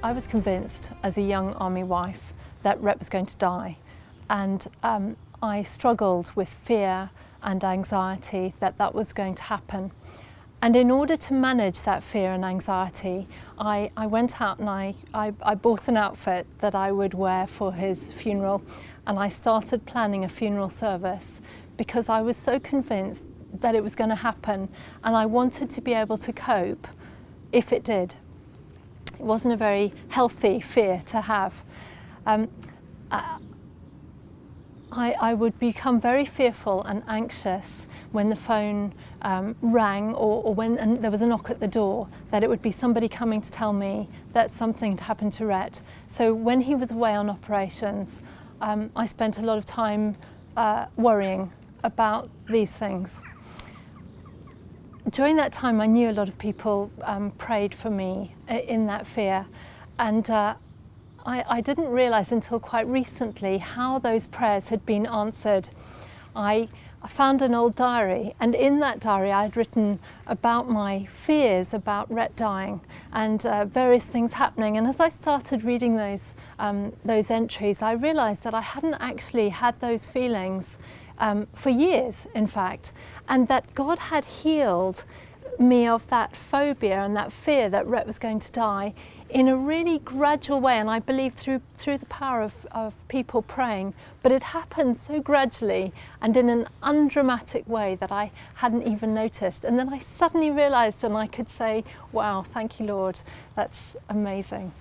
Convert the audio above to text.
I was convinced as a young army wife that Rhett was going to die, and I struggled with fear and anxiety that was going to happen. And in order to manage that fear and anxiety, I went out and I bought an outfit that I would wear for his funeral, and I started planning a funeral service because I was so convinced that it was going to happen, and I wanted to be able to cope if it did. It wasn't a very healthy fear to have. I would become very fearful and anxious when the phone rang or when there was a knock at the door, that it would be somebody coming to tell me that something had happened to Rhett. So when he was away on operations, I spent a lot of time worrying about these things. During that time, I knew a lot of people prayed for me in that fear, and I didn't realise until quite recently how those prayers had been answered. I found an old diary, and in that diary I had written about my fears about Rhett dying and various things happening. And as I started reading those entries, I realised that I hadn't actually had those feelings for years, in fact, and that God had healed me of that phobia and that fear that Rhett was going to die in a really gradual way, and I believe through the power of people praying. But it happened so gradually and in an undramatic way that I hadn't even noticed. And then I suddenly realised, and I could say, wow, thank you, Lord, that's amazing.